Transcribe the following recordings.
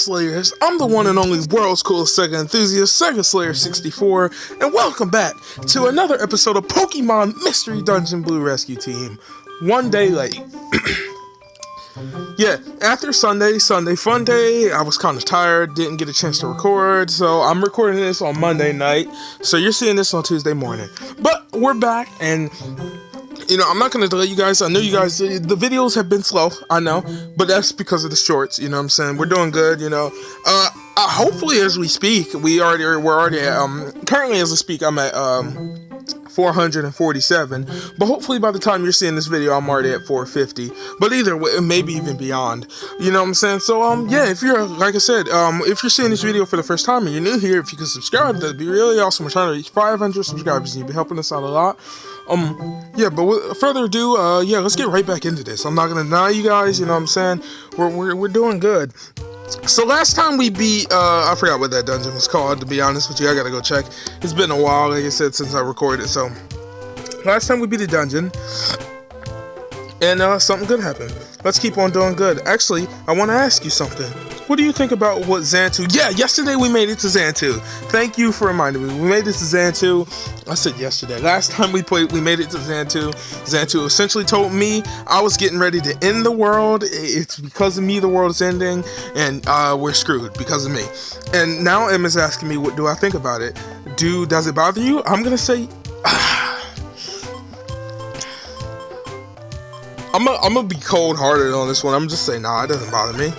Slayers? I'm the one and only world's coolest Sega enthusiast, Sega Slayer 64, and welcome back to another episode of Pokemon Mystery Dungeon Blue Rescue Team. One day late. Yeah, after Sunday fun day, I was kind of tired, didn't get a chance to record, so I'm recording this on Monday night, so you're seeing this on Tuesday morning. But we're back, and I'm not going to delay you guys. I know you guys, the videos have been slow, I know, but that's because of the shorts, you know what I'm saying? We're doing good, hopefully as we speak, we're already at, currently as I speak, I'm at, 447, but hopefully by the time you're seeing this video, I'm already at 450, but either way, maybe even beyond, you know what I'm saying? So, yeah, if you're, like I said, if you're seeing this video for the first time and you're new here, if you can subscribe, that'd be really awesome. We're trying to reach 500 subscribers, and you've been helping us out a lot. Yeah, but without further ado, let's get right back into this. I'm not gonna deny you guys, you know what I'm saying? We're doing good. So last time we beat, I forgot what that dungeon was called, to be honest with you. I gotta go check. It's been a while, like I said, since I recorded, so. Last time we beat a dungeon, and something good happened. Let's keep on doing good. Actually, I want to ask you something. What do you think about what Xantu... Yeah, yesterday we made it to Xantu. Thank you for reminding me. We made it to Xantu. I said yesterday. Last time we played, we made it to Xantu. Xantu essentially told me I was getting ready to end the world. It's because of me the world is ending, and we're screwed because of me. And now Emma's asking me, what do I think about it? Does it bother you? I'm going to say... I'm gonna be cold-hearted on this one. I'm just saying, nah, it doesn't bother me.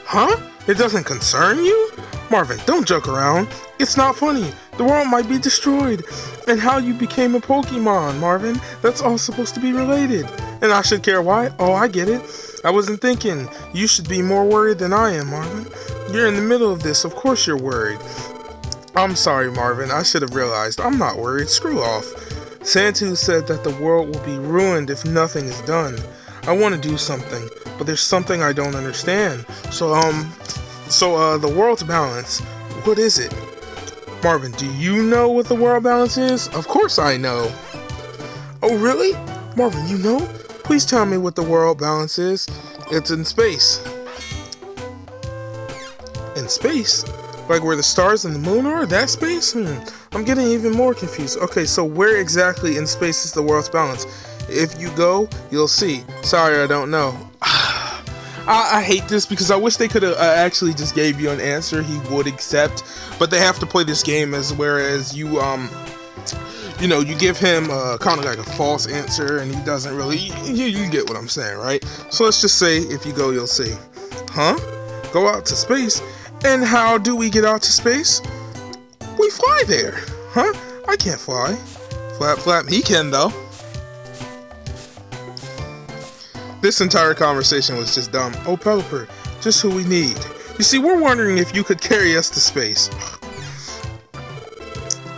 Huh? It doesn't concern you? Marvin, don't joke around. It's not funny. The world might be destroyed. And how you became a Pokemon, Marvin, that's all supposed to be related. And I should care why? Oh, I get it. I wasn't thinking. You should be more worried than I am, Marvin. You're in the middle of this. Of course you're worried. I'm sorry, Marvin. I should have realized. I'm not worried. Screw off. Xantu said that the world will be ruined if nothing is done. I want to do something, but there's something I don't understand. So the world's balance, what is it? Marvin, do you know what the world balance is? Of course I know. Oh, really? Marvin, you know? Please tell me what the world balance is. It's in space. In space? Like where the stars and the moon are? That space? I'm getting even more confused. Okay, so where exactly in space is the world's balance? If you go, you'll see. Sorry, I don't know. I hate this because I wish they could have actually just gave you an answer he would accept, but they have to play this game as whereas you you give him kind of like a false answer and he doesn't really. You get what I'm saying, right? So let's just say if you go, you'll see. Huh? Go out to space? And how do we get out to space? We fly there. Huh? I can't fly. Flap, flap. He can though. This entire conversation was just dumb. Oh, Pelipper, just who we need. You see, we're wondering if you could carry us to space.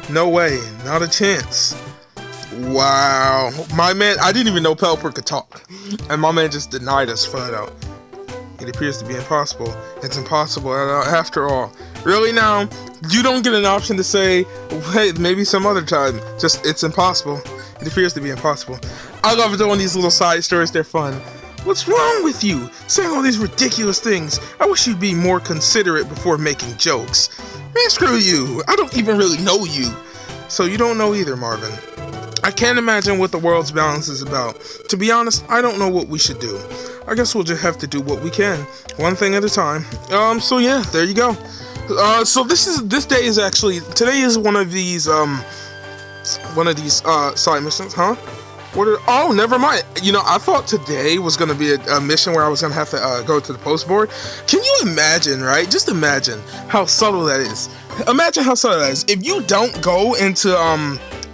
No way, not a chance. Wow. My man, I didn't even know Pelipper could talk. And my man just denied us flat out. It appears to be impossible. It's impossible after all. Really now, you don't get an option to say, wait, maybe some other time. Just, it's impossible. It appears to be impossible. I love doing these little side stories, they're fun. What's wrong with you? Saying all these ridiculous things. I wish you'd be more considerate before making jokes. Man, screw you. I don't even really know you. So you don't know either, Marvin. I can't imagine what the world's balance is about. To be honest, I don't know what we should do. I guess we'll just have to do what we can. One thing at a time. So yeah, there you go. So this day is actually, today is one of these side missions, huh? Oh, never mind. I thought today was going to be a mission where I was going to have to go to the post board. Can you imagine, right? Just imagine how subtle that is. Imagine how subtle that is. If you don't go into,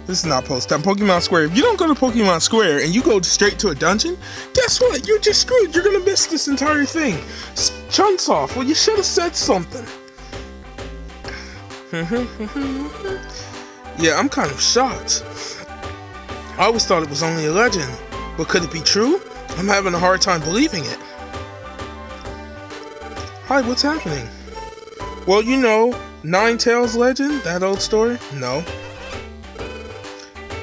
this is not post time, Pokemon Square. If you don't go to Pokemon Square and you go straight to a dungeon, guess what? You're just screwed. You're going to miss this entire thing. Chunsoft, well, you should have said something. Yeah, I'm kind of shocked. I always thought it was only a legend, but could it be true? I'm having a hard time believing it. Hi, what's happening? Well, Ninetales legend, that old story? No.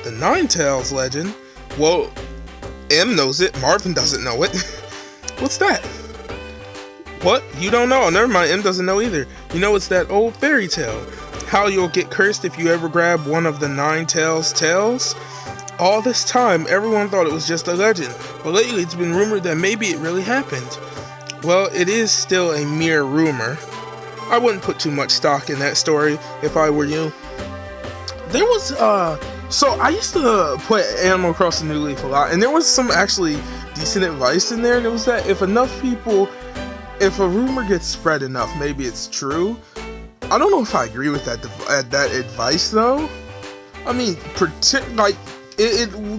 The Ninetales legend? Well, M knows it, Marvin doesn't know it. What's that? What? You don't know? Never mind, M doesn't know either. You know, it's that old fairy tale. How you'll get cursed if you ever grab one of the Nine Tails tails? All this time, everyone thought it was just a legend, but lately it's been rumored that maybe it really happened. Well, it is still a mere rumor. I wouldn't put too much stock in that story if I were you. There was, so I used to play Animal Crossing New Leaf a lot, and there was some actually decent advice in there, and it was that if a rumor gets spread enough, maybe it's true. I don't know if I agree with that advice though. I mean,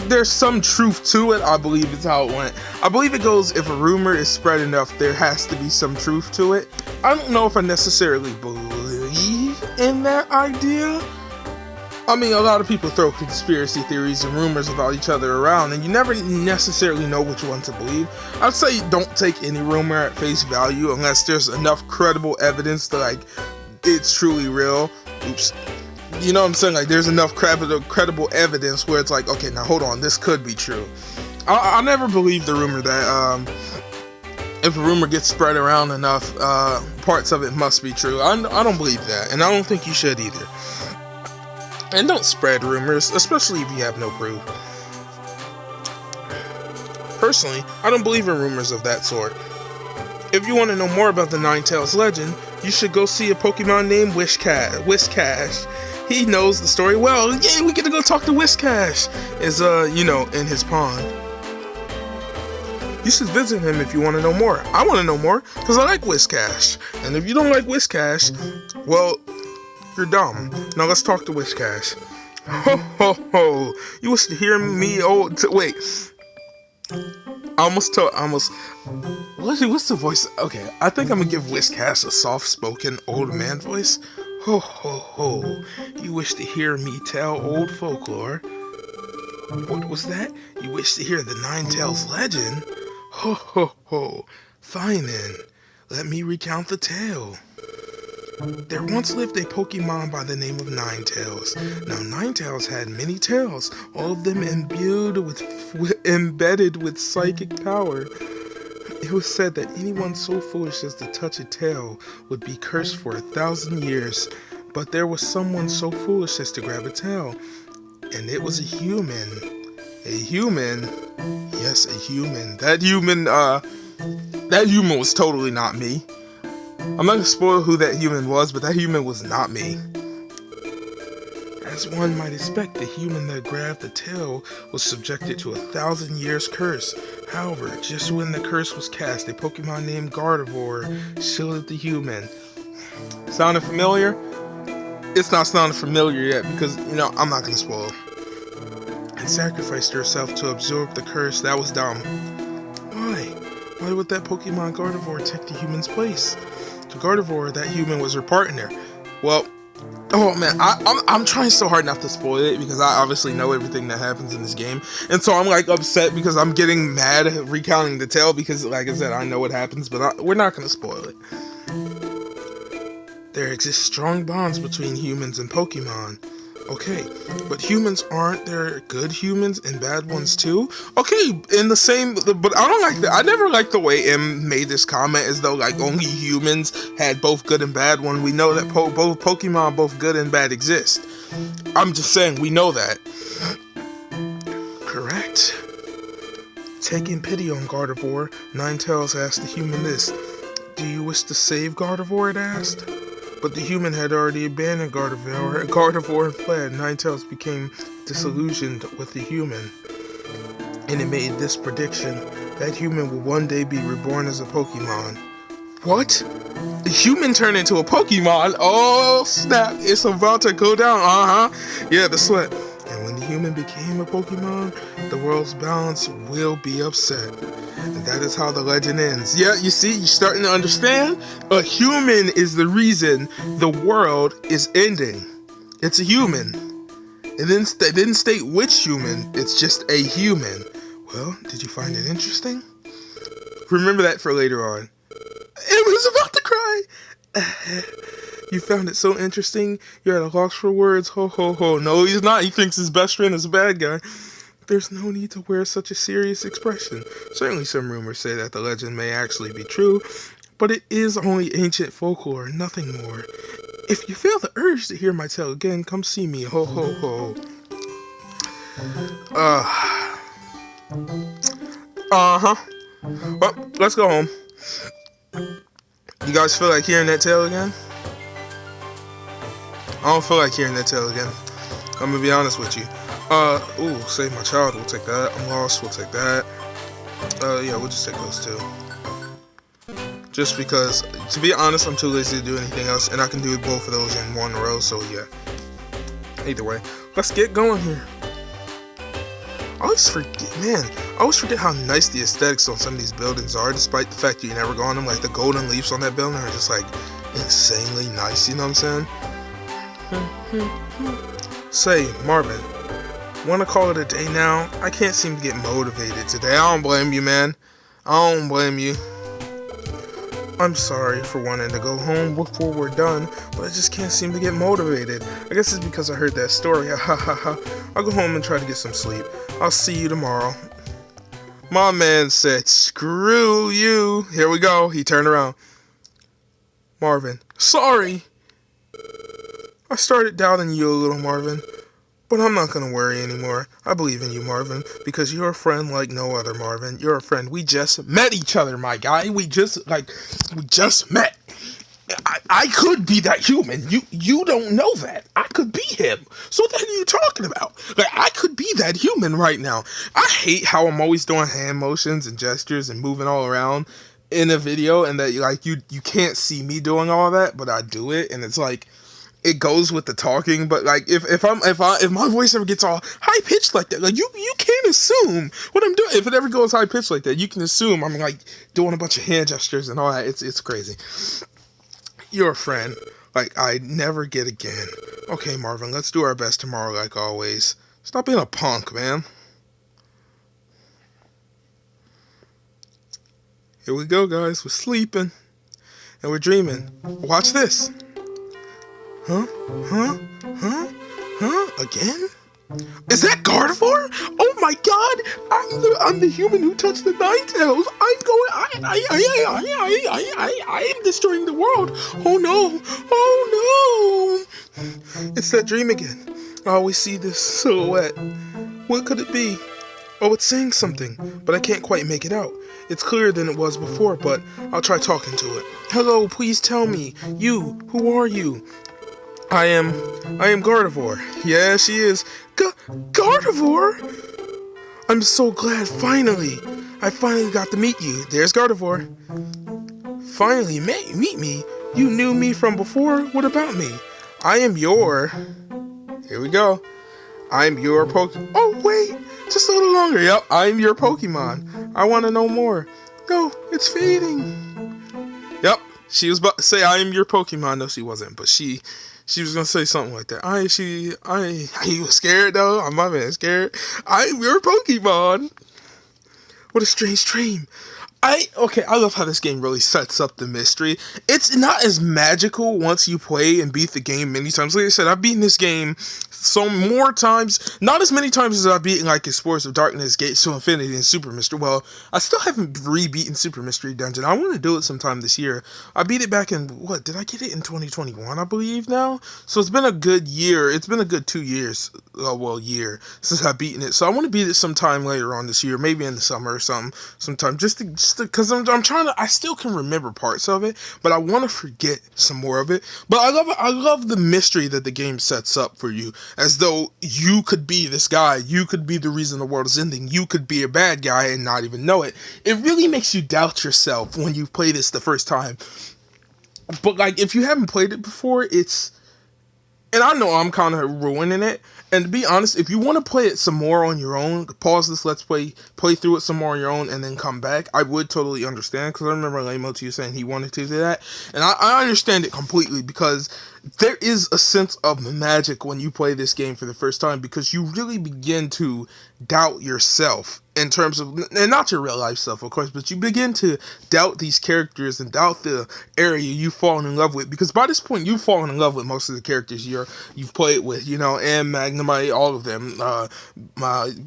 there's some truth to it. I believe it's how it went. I believe it goes, if a rumor is spread enough, there has to be some truth to it. I don't know if I necessarily believe in that idea. I mean, a lot of people throw conspiracy theories and rumors about each other around, and you never necessarily know which one to believe. I'd say don't take any rumor at face value unless there's enough credible evidence to, like, it's truly real. Oops. You know what I'm saying? Like, there's enough credible evidence where it's like, okay, now hold on, this could be true. I never believe the rumor that, if a rumor gets spread around enough, parts of it must be true. I don't believe that, and I don't think you should either. And don't spread rumors, especially if you have no proof. Personally, I don't believe in rumors of that sort. If you want to know more about the Ninetales legend, you should go see a Pokemon named Whiscash. He knows the story well. Yay, we get to go talk to Whiscash. In his pond. You should visit him if you want to know more. I want to know more, because I like Whiscash. And if you don't like Whiscash, well, you're dumb. Now let's talk to Whiscash. Ho ho ho! You wish to hear me? Wait. What's the voice? Okay, I think I'm gonna give Whiscash a soft-spoken old man voice. Ho ho ho! You wish to hear me tell old folklore? What was that? You wish to hear the Ninetales legend? Ho ho ho! Fine then. Let me recount the tale. There once lived a Pokemon by the name of Ninetales. Now, Ninetales had many tails, all of them embedded with psychic power. It was said that anyone so foolish as to touch a tail would be cursed for 1,000 years. But there was someone so foolish as to grab a tail, and it was a human. A human? Yes, a human. That human was totally not me. I'm not gonna spoil who that human was, but that human was not me. As one might expect, the human that grabbed the tail was subjected to 1,000 years curse. However, just when the curse was cast, a Pokemon named Gardevoir shielded the human. Sounding familiar? It's not sounding familiar yet because, I'm not gonna spoil. And sacrificed herself to absorb the curse. That was dumb. Why? Why would that Pokemon Gardevoir take the human's place? To Gardevoir, that human was her partner. Well, oh man, I'm trying so hard not to spoil it because I obviously know everything that happens in this game. And so I'm like upset because I'm getting mad at recounting the tale because, like I said, I know what happens, but we're not going to spoil it. There exist strong bonds between humans and Pokemon. Okay, but humans, aren't there good humans and bad ones too? Okay, but I don't like that. I never liked the way M made this comment as though like only humans had both good and bad when we know that both Pokemon, both good and bad, exist. I'm just saying, we know that. Correct. Taking pity on Gardevoir, Ninetales asked the human this. Do you wish to save Gardevoir, it asked. But the human had already abandoned Gardevoir and fled. Ninetales became disillusioned with the human, and it made this prediction: that human will one day be reborn as a Pokemon. What? The human turned into a Pokemon? Oh snap, it's about to go down, Yeah, the sweat. And when the human became a Pokemon, the world's balance will be upset. And that is how the legend ends. Yeah, you see, you're starting to understand? A human is the reason the world is ending. It's a human. It didn't state which human, it's just a human. Well, did you find it interesting? Remember that for later on. It was about to cry. You found it so interesting, you're at a loss for words. Ho ho ho. No, he's not. He thinks his best friend is a bad guy. There's no need to wear such a serious expression. Certainly some rumors say that the legend may actually be true, but it is only ancient folklore, nothing more. If you feel the urge to hear my tale again, come see me. Ho ho ho. Uh-huh. Well, let's go home. You guys feel like hearing that tale again? I don't feel like hearing that tale again. I'm gonna be honest with you. Ooh, Save My Child, we'll take that. I'm Lost, we'll take that. Yeah, we'll just take those two. Just because, to be honest, I'm too lazy to do anything else, and I can do both of those in one row, so yeah. Either way, let's get going here. I always forget how nice the aesthetics on some of these buildings are, despite the fact that you never go on them. Like, the golden leaves on that building are just, like, insanely nice, you know what I'm saying? Say, Marvin, wanna call it a day now? I can't seem to get motivated today. I don't blame you, man. I don't blame you. I'm sorry for wanting to go home before we're done, but I just can't seem to get motivated. I guess it's because I heard that story. Ha ha ha. I'll go home and try to get some sleep. I'll see you tomorrow. My man said, screw you. Here we go. He turned around. Marvin, sorry. I started doubting you a little, Marvin. But I'm not gonna worry anymore. I believe in you, Marvin, because you're a friend like no other, Marvin. You're a friend. We just met each other, my guy. We just met. I could be that human. You don't know that. I could be him. So what are you talking about? Like, I could be that human right now. I hate how I'm always doing hand motions and gestures and moving all around in a video, and that like you can't see me doing all that, but I do it, and it's like, it goes with the talking. But like if my voice ever gets all high pitched like that, like you can't assume what I'm doing. If it ever goes high pitched like that, you can assume I'm like doing a bunch of hand gestures and all that. It's crazy. You're a friend like I never get again. Okay, Marvin, let's do our best tomorrow like always. Stop being a punk, man. Here we go, guys. We're sleeping and we're dreaming. Watch this. Huh? Again? Is that Gardevoir? Oh my god! I'm the human who touched the Ninetales. I am destroying the world. Oh no! Oh no! It's that dream again. I always see this silhouette. What could it be? Oh, it's saying something, but I can't quite make it out. It's clearer than it was before, but I'll try talking to it. Hello, please tell me. You, who are you? I am Gardevoir. Yeah, she is. Gardevoir? I'm so glad, finally. I finally got to meet you. There's Gardevoir. Finally, meet me? You knew me from before? What about me? I am your... Here we go. I'm your Oh, wait. Just a little longer. Yep, I'm your Pokemon. I want to know more. No, it's fading. Yep, she was about to say I am your Pokemon. No, she wasn't, but she was gonna say something like that. You was scared though? I'm my man scared. I'm your Pokemon. What a strange dream. I love how this game really sets up the mystery. It's not as magical once you play and beat the game many times. Like I said, I've beaten this game more times, not as many times as I've beaten like Explorers of Darkness, Gates to Infinity, and Super Mystery. Well, I still haven't re-beaten Super Mystery Dungeon. I want to do it sometime this year. I beat it back in, did I get it in 2021, I believe now? So it's been a good year. It's been a good 2 years, year, since I've beaten it. So I want to beat it sometime later on this year, maybe in the summer or sometime, just because I'm trying to, I still can remember parts of it, but I want to forget some more of it. But I love the mystery that the game sets up for you, as though you could be this guy, you could be the reason the world is ending, you could be a bad guy and not even know it. It really makes you doubt yourself when you play this the first time. But like, if you haven't played it before, and I know I'm kind of ruining it. And to be honest, if you want to play it some more on your own, pause this Let's Play, play through it some more on your own, and then come back, I would totally understand. Because I remember Laymo saying he wanted to do that. And I understand it completely, because there is a sense of magic when you play this game for the first time, because you really begin to doubt yourself in terms of, and not your real life self, of course, but you begin to doubt these characters and doubt the area you've fallen in love with, because by this point you've fallen in love with most of the characters you've played with, and Magnemite, all of them,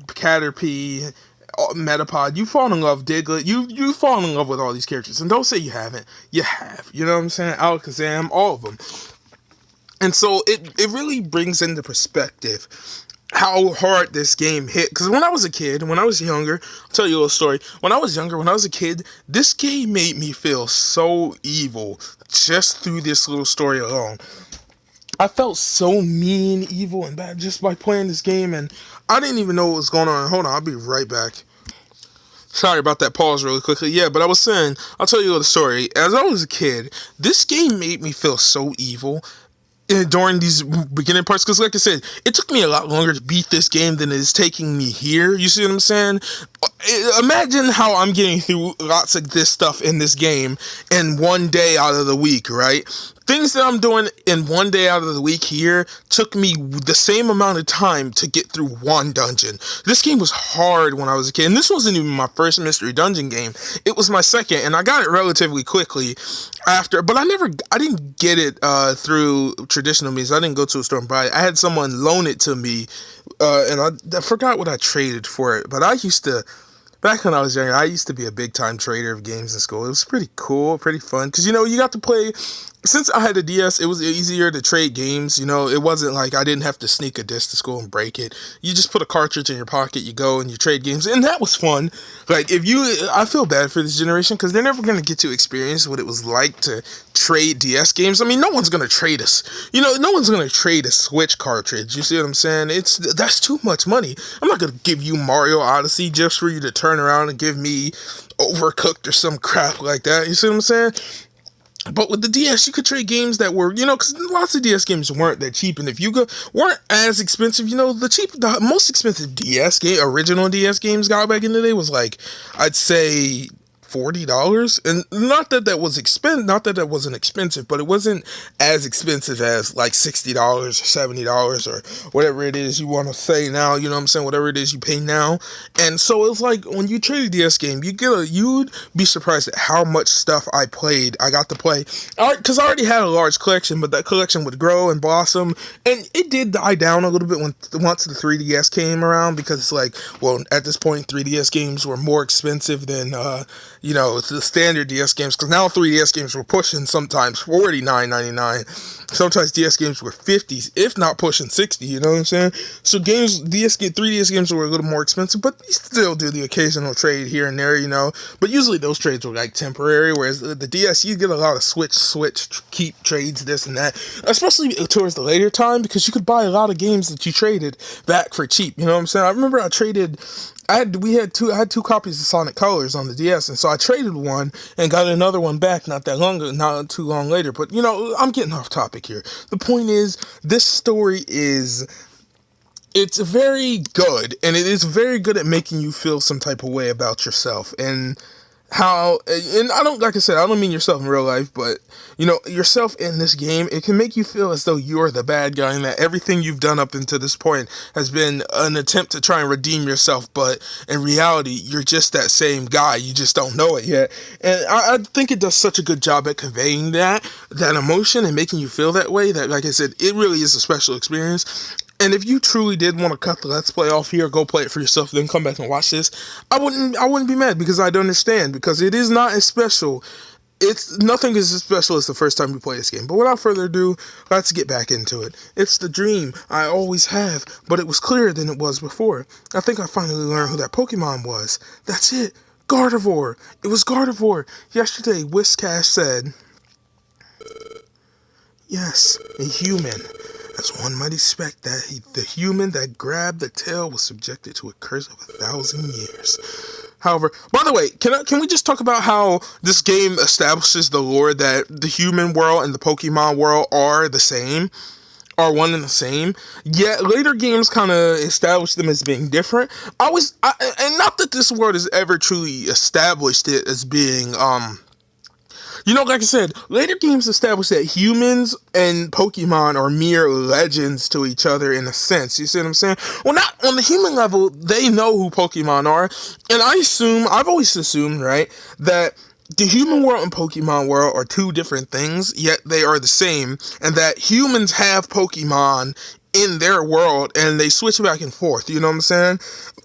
Caterpie, Metapod, you fall in love, Diglett, you fall in love with all these characters, and don't say you haven't. You have, you know what I'm saying? Alakazam, all of them. And so it really brings into perspective how hard this game hit. Because when I was a kid, when I was younger, I'll tell you a little story. When I was younger, when I was a kid, this game made me feel so evil just through this little story alone. I felt so mean, evil, and bad just by playing this game, and I didn't even know what was going on. Hold on, I'll be right back. Sorry about that pause really quickly. Yeah, but I was saying, I'll tell you a little story. As I was a kid, this game made me feel so evil during these beginning parts, because like I said, it took me a lot longer to beat this game than it is taking me here. You see what I'm saying? Imagine how I'm getting through lots of this stuff in this game in one day out of the week, right? Things that I'm doing in one day out of the week here took me the same amount of time to get through one dungeon. This game was hard when I was a kid, and this wasn't even my first Mystery Dungeon game. It was my second, and I got it relatively quickly after, but I didn't get it through traditional means. I didn't go to a store and buy it. I had someone loan it to me, and I forgot what I traded for it, but back when I was younger, I used to be a big-time trader of games in school. It was pretty cool, pretty fun, because, you got to play. Since I had a DS, it was easier to trade games. It wasn't like I didn't have to sneak a disc to school and break it. You just put a cartridge in your pocket, you go, and you trade games, and that was fun. Like, I feel bad for this generation, because they're never going to get to experience what it was like to trade DS games. I mean, no one's going to trade us. No one's going to trade a Switch cartridge. You see what I'm saying? That's too much money. I'm not going to give you Mario Odyssey just for you to turn around and give me Overcooked or some crap like that. You see what I'm saying? But with the DS, you could trade games that were, because lots of DS games weren't that cheap, and if weren't as expensive, the most expensive original DS games got back in the day was like, I'd say $40, and not that that wasn't expensive, but it wasn't as expensive as like $60 or $70 or whatever it is you want to say now, you know what I'm saying, whatever it is you pay now. And so it's like, when you trade a DS game, you'd be surprised at how much stuff I got to play, because I already had a large collection, but that collection would grow and blossom, and it did die down a little bit once the 3DS came around, because it's like, well, at this point, 3DS games were more expensive than it's the standard DS games, because now 3DS games were pushing sometimes $49.99. Sometimes DS games were $50, if not pushing $60, you know what I'm saying? So 3DS games were a little more expensive, but you still do the occasional trade here and there, But usually those trades were like temporary, whereas the DS, you get a lot of switch, keep trades, this and that, especially towards the later time, because you could buy a lot of games that you traded back for cheap, you know what I'm saying? I remember I had two copies of Sonic Colors on the DS, and so I traded one and got another one back not too long later. But I'm getting off topic here. The point is, this story it's very good, and it is very good at making you feel some type of way about yourself, and I don't mean yourself in real life, but yourself in this game. It can make you feel as though you're the bad guy, and that everything you've done up until this point has been an attempt to try and redeem yourself, but in reality, you're just that same guy. You just don't know it yet. And I think it does such a good job at conveying that emotion and making you feel that way, that, like I said, it really is a special experience. And if you truly did want to cut the Let's Play off here, go play it for yourself, then come back and watch this, I wouldn't be mad, because I'd understand, because it is not as special. Nothing is as special as the first time you play this game. But without further ado, let's get back into it. It's the dream I always have, but it was clearer than it was before. I think I finally learned who that Pokemon was. That's it. Gardevoir. It was Gardevoir. Yesterday, Whiscash said, yes, a human. As one might expect, the human that grabbed the tail was subjected to a curse of 1,000 years. However, by the way, can we just talk about how this game establishes the lore that the human world and the Pokemon world are one and the same? Yet later games kind of establish them as being different. And not that this world has ever truly established it as being like I said, later games establish that humans and Pokemon are mere legends to each other in a sense. You see what I'm saying? Well, not on the human level, they know who Pokemon are. And I've always assumed, right, that the human world and Pokemon world are two different things, yet they are the same. And that humans have Pokemon in their world and they switch back and forth. You know what I'm saying?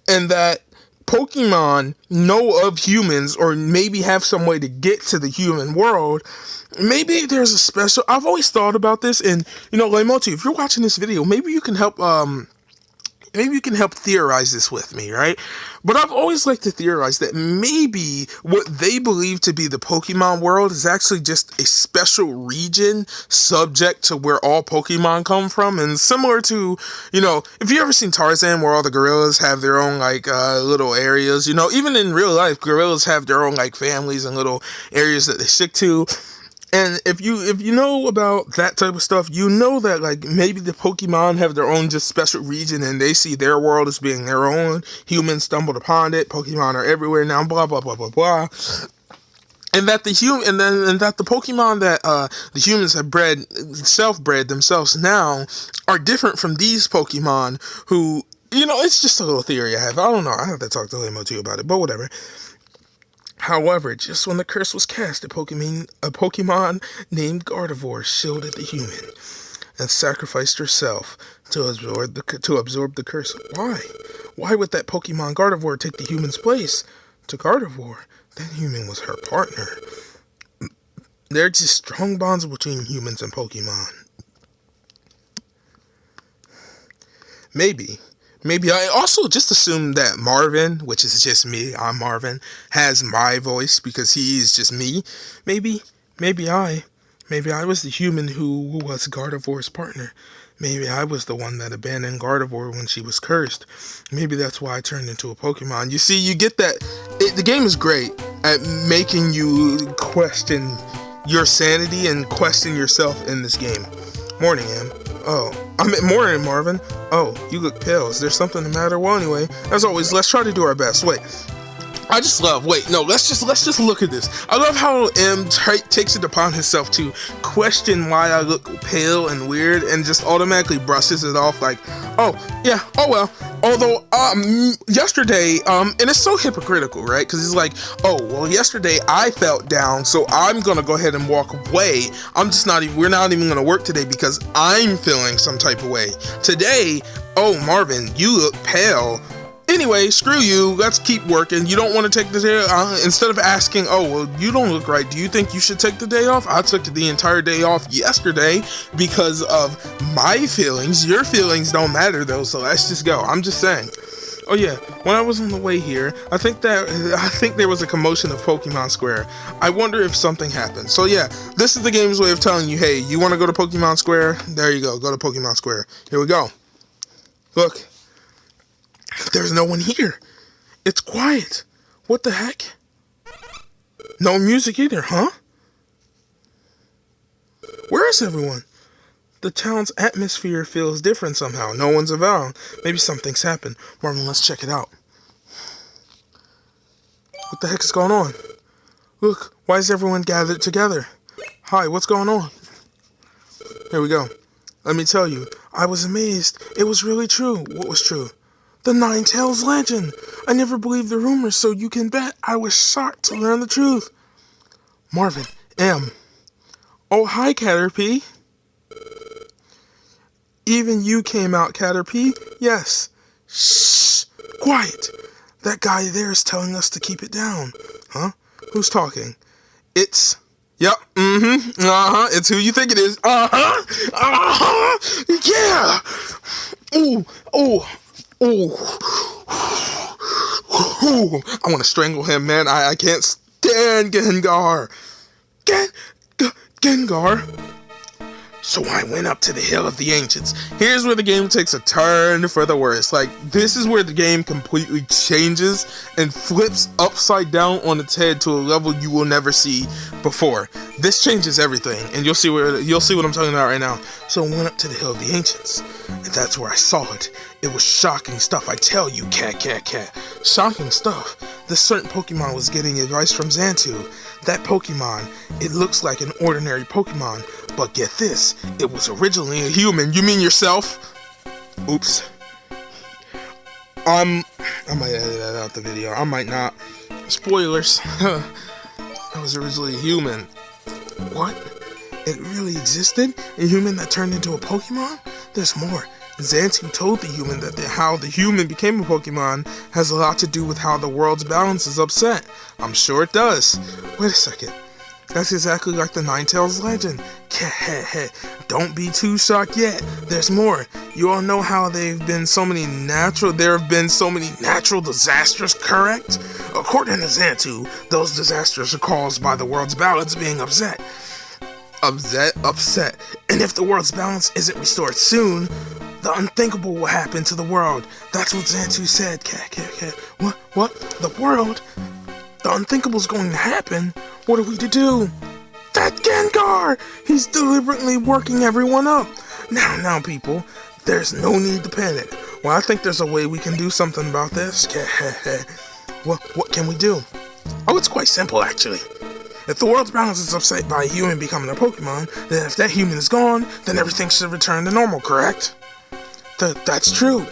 And that Pokemon know of humans, or maybe have some way to get to the human world, maybe there's a special... I've always thought about this, and, Leimotu, if you're watching this video, maybe you can help, theorize this with me, right? But I've always liked to theorize that maybe what they believe to be the Pokemon world is actually just a special region subject to where all Pokemon come from. And similar to, if you ever seen Tarzan, where all the gorillas have their own, little areas, even in real life, gorillas have their own, families and little areas that they stick to. And if you know about that type of stuff, you know that, maybe the Pokemon have their own just special region, and they see their world as being their own. Humans stumbled upon it. Pokemon are everywhere now, blah, blah, blah, blah, blah. And that the Pokemon that the humans have self-bred themselves now are different from these Pokemon who, it's just a little theory I have. I don't know. I have to talk to Leimotu about it, but whatever. However, just when the curse was cast, a Pokemon named Gardevoir shielded the human and sacrificed herself to absorb the curse. Why? Why would that Pokemon Gardevoir take the human's place? To Gardevoir, that human was her partner. There are just strong bonds between humans and Pokemon. Maybe I also just assume that Marvin, which is just me, I'm Marvin, has my voice because he is just me. Maybe I was the human who was Gardevoir's partner. Maybe I was the one that abandoned Gardevoir when she was cursed. Maybe that's why I turned into a Pokemon. You see, you get that. The game is great at making you question your sanity and question yourself in this game. Morning, Em. Oh, morning, Marvin. Oh, you look pale. Is there something the matter? Well, anyway, as always, let's try to do our best. Let's just look at this. I love how M takes it upon himself to question why I look pale and weird and just automatically brushes it off like, oh, yeah, oh well. Although, yesterday, and it's so hypocritical, right? Because he's like, oh, well, yesterday I felt down, so I'm gonna go ahead and walk away. We're not even gonna work today because I'm feeling some type of way. Today, oh, Marvin, you look pale. Anyway, screw you, let's keep working. You don't want to take the day instead of asking, oh, well, you don't look right. Do you think you should take the day off? I took the entire day off yesterday because of my feelings. Your feelings don't matter, though, so let's just go. I'm just saying. Oh, yeah, when I was on the way here, I think there was a commotion of Pokemon Square. I wonder if something happened. So, yeah, this is the game's way of telling you, hey, you want to go to Pokemon Square? There you go to Pokemon Square. Here we go. Look. There's no one here. It's quiet. What the heck? No music either, huh? Where is everyone? The town's atmosphere feels different somehow. No one's around. Maybe something's happened. Marvin, let's check it out. What the heck is going on? Look, why is everyone gathered together? Hi, what's going on? Here we go. Let me tell you, I was amazed. It was really true. What was true? The Ninetales legend. I never believed the rumors, so you can bet I was shocked to learn the truth. Marvin, M. Oh, hi, Caterpie. Even you came out, Caterpie? Yes. Shh. Quiet. That guy there is telling us to keep it down. Huh? Who's talking? It's... Yep. Mm-hmm. Uh-huh. It's who you think it is. Uh-huh. Uh-huh. Yeah. Ooh. Ooh. Ooh. Ooh. I want to strangle him, man. I can't stand Gengar. Gengar. So I went up to the Hill of the Ancients. Here's where the game takes a turn for the worse. This is where the game completely changes and flips upside down on its head to a level you will never see before. This changes everything, and you'll see what I'm talking about right now. So I went up to the Hill of the Ancients, and that's where I saw it. It was shocking stuff, I tell you, cat. Shocking stuff. This certain Pokemon was getting advice from Xantu. That Pokemon, it looks like an ordinary Pokemon, but get this, it was originally a human. You mean yourself? Oops. I might edit that out the video. I might not. Spoilers. I was originally a human. What? It really existed? A human that turned into a Pokemon? There's more. Xantu told the human that how the human became a Pokemon has a lot to do with how the world's balance is upset. I'm sure it does. Wait a second. That's exactly like the Ninetales legend. Don't be too shocked yet. There's more. You all know how there have been so many natural disasters, correct? According to Xantu, those disasters are caused by the world's balance being upset. Upset. And if the world's balance isn't restored soon, the unthinkable will happen to the world. That's what Xantu said. What? The world? The unthinkable's going to happen? What are we to do? That Gengar! He's deliberately working everyone up. Now, people, there's no need to panic. Well, I think there's a way we can do something about this. What can we do? Oh, it's quite simple, actually. If the world's balance is upset by a human becoming a Pokemon, then if that human is gone, then everything should return to normal, correct? That's true.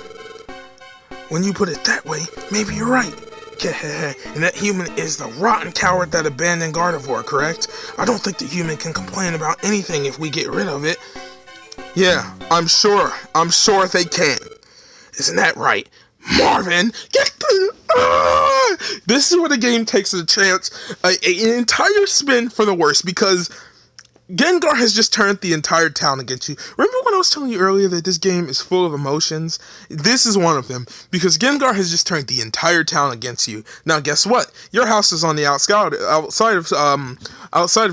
When you put it that way, maybe you're right. And that human is the rotten coward that abandoned Gardevoir, correct? I don't think the human can complain about anything if we get rid of it. Yeah, I'm sure they can. Isn't that right? Marvin, get the... This is where the game takes a chance, an entire spin for the worst, because Gengar has just turned the entire town against you. Remember when I was telling you earlier that this game is full of emotions? This is one of them, because Gengar has just turned the entire town against you. Now, guess what? Your house is on the outside of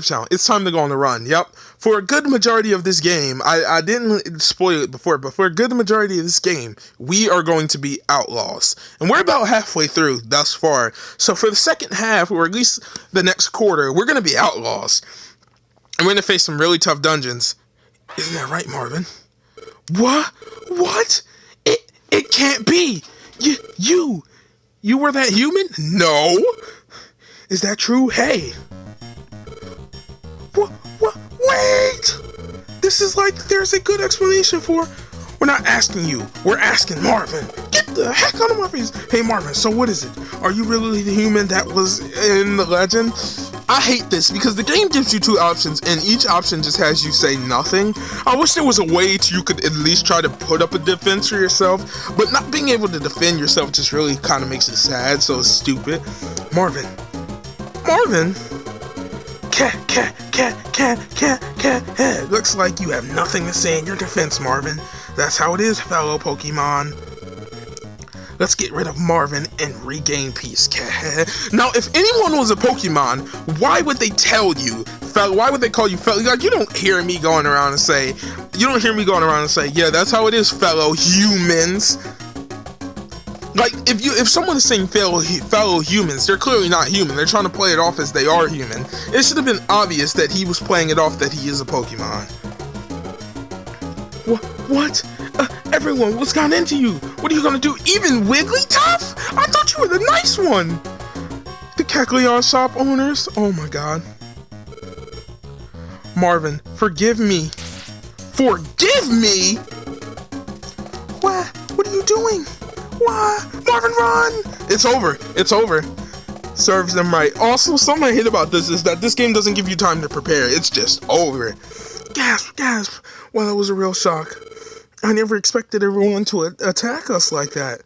town. It's time to go on the run. Yep. For a good majority of this game, I didn't spoil it before, but for a good majority of this game, we are going to be outlaws. And we're about halfway through thus far. So for the second half, or at least the next quarter, we're going to be outlaws. I'm going to face some really tough dungeons. Isn't that right, Marvin? What? It can't be. You were that human? No. Is that true? Hey. What? Wait. This is like there's a good explanation for. We're not asking you. We're asking Marvin. Get the heck out of my face. Hey, Marvin, so what is it? Are you really the human that was in the legend? I hate this because the game gives you two options and each option just has you say nothing. I wish there was a way you could at least try to put up a defense for yourself, but not being able to defend yourself just really kind of makes it sad, so it's stupid. Marvin. Looks like you have nothing to say in your defense, Marvin. That's how it is, fellow Pokemon. Let's get rid of Marvin and regain peace. Now, if anyone was a Pokemon, why would they tell you, fellow? Why would they call you fellow? Like, you don't hear me going around and say, yeah, that's how it is, fellow humans. Like, if someone is saying fellow humans, they're clearly not human. They're trying to play it off as they are human. It should have been obvious that he was playing it off that he is a Pokemon. What? Everyone, what's gone into you? What are you gonna do? Even Wigglytuff? I thought you were the nice one. The Kecleon shop owners? Oh my god. Marvin, forgive me. Forgive me? What are you doing? What? Marvin, run! It's over. Serves them right. Also, something I hate about this is that this game doesn't give you time to prepare. It's just over. Gasp. Well, it was a real shock. I never expected everyone to attack us like that.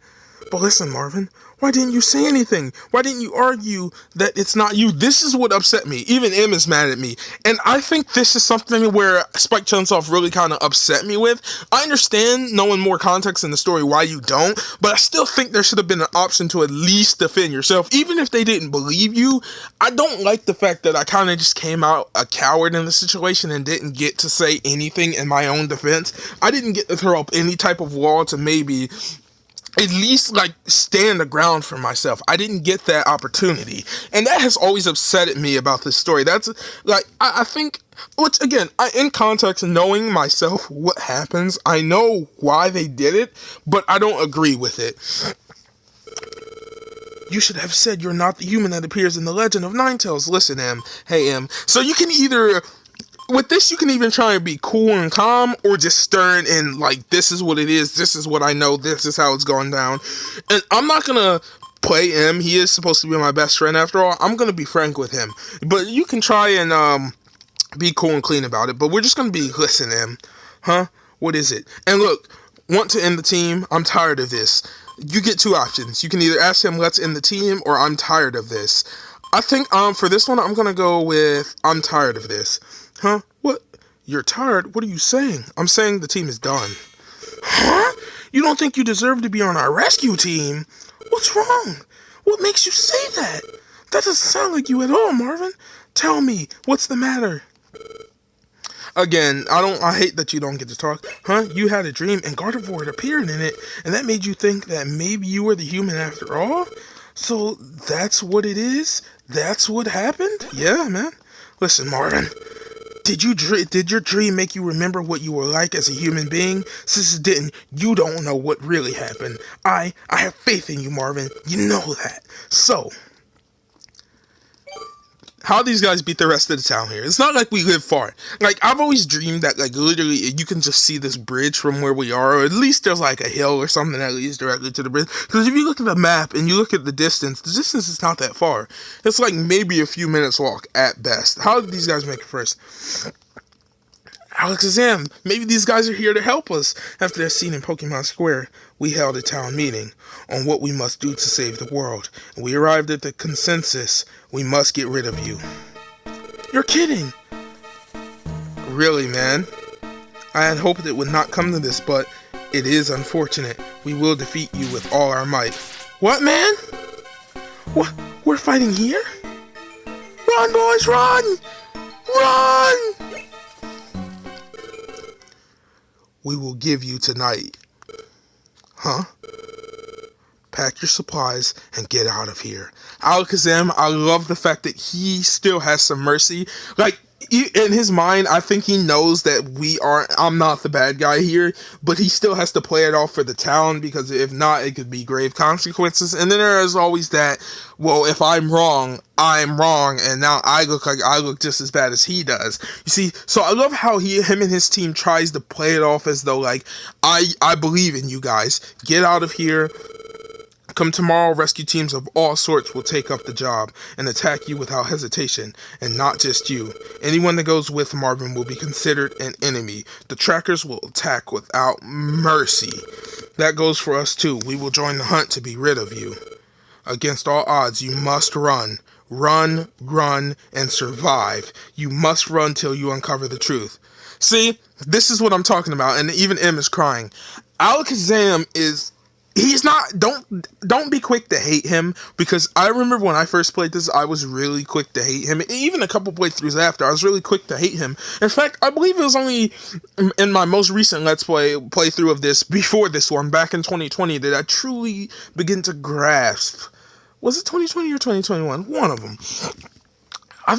But listen, Marvin, why didn't you say anything? Why didn't you argue that it's not you? This is what upset me. Even M is mad at me. And I think this is something where Spike Chunsoft really kind of upset me with. I understand knowing more context in the story why you don't, but I still think there should have been an option to at least defend yourself. Even if they didn't believe you, I don't like the fact that I kind of just came out a coward in the situation and didn't get to say anything in my own defense. I didn't get to throw up any type of wall to maybe at least like stand the ground for myself. I didn't get that opportunity, and that has always upset me about this story. That's like I think, which again, in context, knowing myself what happens, I know why they did it, but I don't agree with it. You should have said you're not the human that appears in the Legend of Ninetales. Listen, M. Hey, M. So you can either, with this, you can even try and be cool and calm, or just stern and like, this is what it is, this is what I know, this is how it's going down. And I'm not gonna play M. He is supposed to be my best friend after all. I'm gonna be frank with him. But you can try and be cool and clean about it. But we're just gonna be, listen, M. Huh? What is it? And look, want to end the team, I'm tired of this. You get two options. You can either ask him, let's end the team, or I'm tired of this. I think for this one, I'm going to go with I'm tired of this. Huh? What? You're tired? What are you saying? I'm saying the team is done. Huh? You don't think you deserve to be on our rescue team? What's wrong? What makes you say that? That doesn't sound like you at all, Marvin. Tell me, what's the matter? Again, I hate that you don't get to talk. Huh? You had a dream and Gardevoir appeared in it, and that made you think that maybe you were the human after all? So that's what it is? That's what happened? Yeah, man. Listen, Marvin. Did your dream make you remember what you were like as a human being? Since it didn't, you don't know what really happened. I have faith in you, Marvin. You know that. So, how these guys beat the rest of the town here? It's not like we live far. Like, I've always dreamed that, like, literally, you can just see this bridge from where we are, or at least there's, like, a hill or something that leads directly to the bridge. Because if you look at the map and you look at the distance is not that far. It's, like, maybe a few minutes walk at best. How did these guys make it first? Alakazam, maybe these guys are here to help us. After their scene in Pokemon Square, we held a town meeting on what we must do to save the world. And we arrived at the consensus, we must get rid of you. You're kidding! Really, man? I had hoped it would not come to this, but it is unfortunate. We will defeat you with all our might. What, man? What? We're fighting here? Run, boys, run! Run! We will give you tonight. Huh? Pack your supplies and get out of here. Alakazam, I love the fact that he still has some mercy. Like, in his mind, I think he knows that I'm not the bad guy here, but he still has to play it off for the town, because if not, it could be grave consequences. And then there is always that, well, if I'm wrong, and now I look just as bad as he does. You see, so I love how him and his team tries to play it off as though, like, I believe in you guys. Get out of here. Come tomorrow, rescue teams of all sorts will take up the job and attack you without hesitation, and not just you. Anyone that goes with Marvin will be considered an enemy. The trackers will attack without mercy. That goes for us too. We will join the hunt to be rid of you. Against all odds, you must run. Run, and survive. You must run till you uncover the truth. See, this is what I'm talking about, and even M is crying. Alakazam is... He's not, don't be quick to hate him, because I remember when I first played this, I was really quick to hate him. Even a couple playthroughs after, I was really quick to hate him. In fact, I believe it was only in my most recent Let's Play playthrough of this, before this one, back in 2020, that I truly began to grasp. Was it 2020 or 2021? One of them.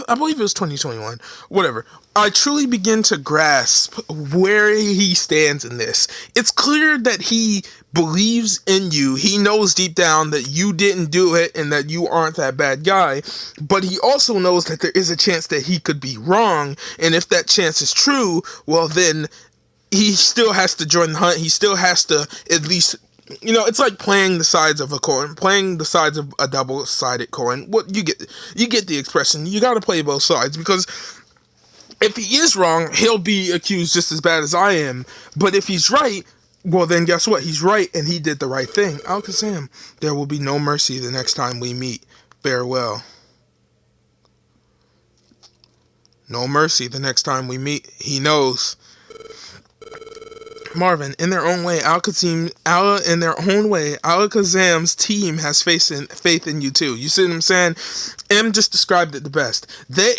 I believe it was 2021. Whatever. I truly begin to grasp where he stands in this. It's clear that he believes in you. He knows deep down that you didn't do it and that you aren't that bad guy. But he also knows that there is a chance that he could be wrong. And if that chance is true, well then he still has to join the hunt. He still has to at least... You know, it's like playing the sides of a coin, playing the sides of a double-sided coin. What you get the expression. You got to play both sides, because if he is wrong, he'll be accused just as bad as I am. But if he's right, well then guess what? He's right, and he did the right thing. Alakazam, there will be no mercy the next time we meet. Farewell. No mercy the next time we meet. He knows. Marvin, in their own way, Alakazam's team has faith in you too. You see what I'm saying? M just described it the best. They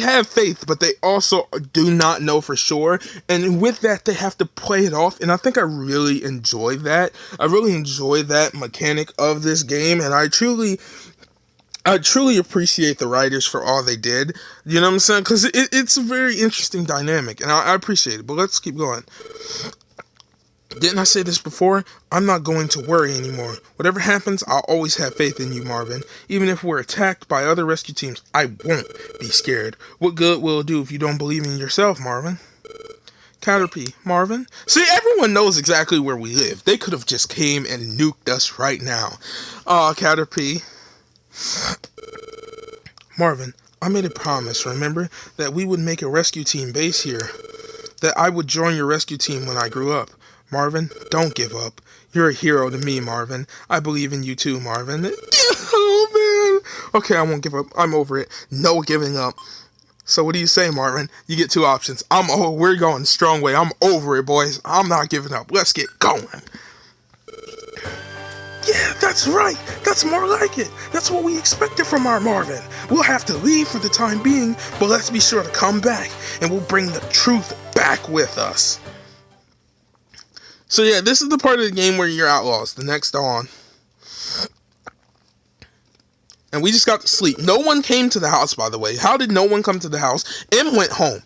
have faith, but they also do not know for sure. And with that, they have to play it off. And I think I really enjoy that. I really enjoy that mechanic of this game, and I truly appreciate the writers for all they did. You know what I'm saying? Because it's a very interesting dynamic, and I appreciate it. But let's keep going. Didn't I say this before? I'm not going to worry anymore. Whatever happens, I'll always have faith in you, Marvin. Even if we're attacked by other rescue teams, I won't be scared. What good will it do if you don't believe in yourself, Marvin? Caterpie, Marvin? See, everyone knows exactly where we live. They could have just came and nuked us right now. Aw, Caterpie. Marvin, I made a promise, remember? That we would make a rescue team base here. That I would join your rescue team when I grew up. Marvin, don't give up. You're a hero to me, Marvin. I believe in you too, Marvin. Oh, man. Okay, I won't give up. I'm over it. No giving up. So what do you say, Marvin? You get two options. We're going strong way. I'm over it, boys. I'm not giving up. Let's get going. Yeah, that's right. That's more like it. That's what we expected from our Marvin. We'll have to leave for the time being, but let's be sure to come back, and we'll bring the truth back with us. So yeah, this is the part of the game where you're outlaws. The next dawn. And we just got to sleep. No one came to the house, by the way. How did no one come to the house? M went home.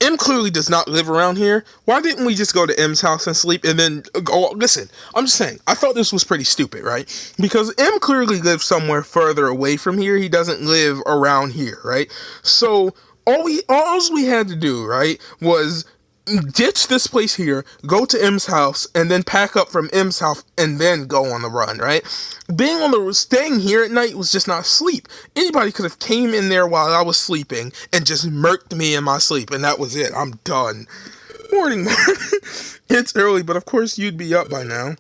M clearly does not live around here. Why didn't we just go to M's house and sleep and then go? Listen, I'm just saying, I thought this was pretty stupid, right? Because M clearly lives somewhere further away from here. He doesn't live around here, right? So all we had to do, right, was ditch this place here, go to M's house, and then pack up from M's house and then go on the run, right? Staying here at night was just not sleep. Anybody could have came in there while I was sleeping and just murked me in my sleep, and that was it. I'm done. Morning, Marvin. It's early, but of course you'd be up by now.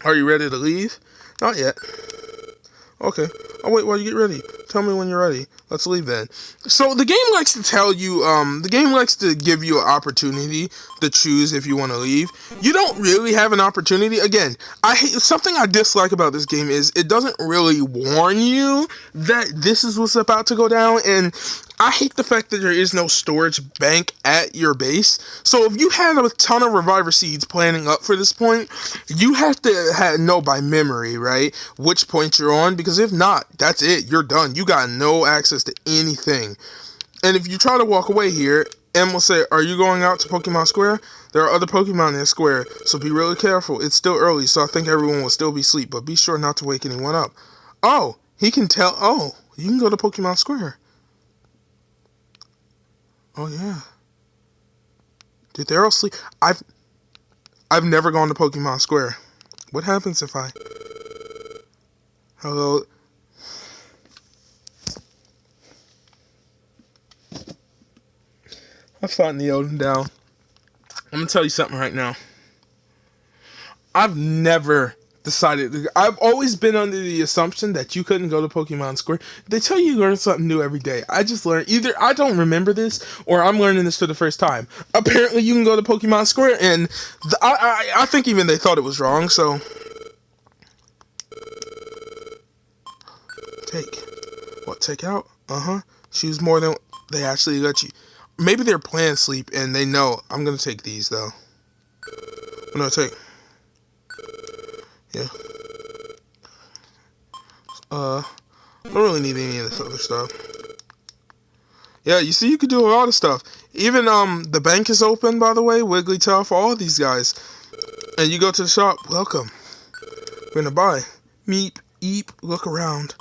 Are you ready to leave? Not yet. Okay. I'll wait while you get ready. Tell me when you're ready. Let's leave then. So the game likes to tell you, the game likes to give you an opportunity to choose if you want to leave. You don't really have an opportunity. Again, something I dislike about this game is it doesn't really warn you that this is what's about to go down, and I hate the fact that there is no storage bank at your base. So if you had a ton of Reviver Seeds planning up for this point, you have to know by memory, right, which point you're on, because if not, that's it. You're done. You got no access to anything. And if you try to walk away here, M will say, are you going out to Pokemon Square? There are other Pokemon in the square, so be really careful. It's still early, so I think everyone will still be asleep, but be sure not to wake anyone up. Oh, he can tell. Oh, you can go to Pokemon Square. Oh, yeah. Dude, they're all asleep. I've never gone to Pokemon Square. What happens if I... Hello? I've thought Neodon down. I'm going to tell you something right now. I've never decided... I've always been under the assumption that you couldn't go to Pokemon Square. They tell you learn something new every day. I just learned... Either I don't remember this, or I'm learning this for the first time. Apparently, you can go to Pokemon Square, and I think even they thought it was wrong, so... Take out? Uh-huh. Choose more than... They actually let you... Maybe they're playing sleep, and they know... I'm gonna take these, though. I'm gonna take... Yeah. I don't really need any of this other stuff. Yeah, you see, you could do a lot of stuff. Even, the bank is open, by the way. Wigglytuff, for all of these guys. And you go to the shop. Welcome. We're gonna buy. Meep, eep, look around.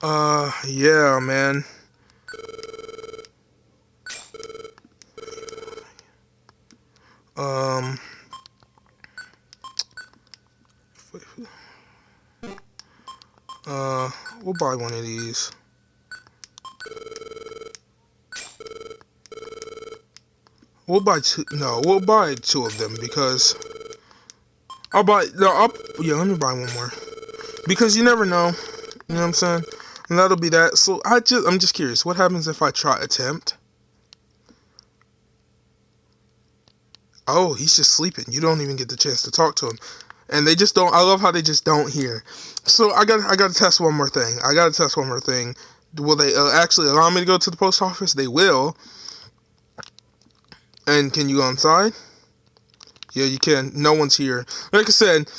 Yeah, man. We'll buy one of these. We'll buy two. No, we'll buy two of them because yeah, let me buy one more because you never know. You know what I'm saying? And that'll be that. So I'm just curious. What happens if I try attempt? Oh, he's just sleeping. You don't even get the chance to talk to him. And they just don't. I love how they just don't hear. So I got to test one more thing. Will they actually allow me to go to the post office? They will. And can you go inside? Yeah, you can. No one's here. Like I said,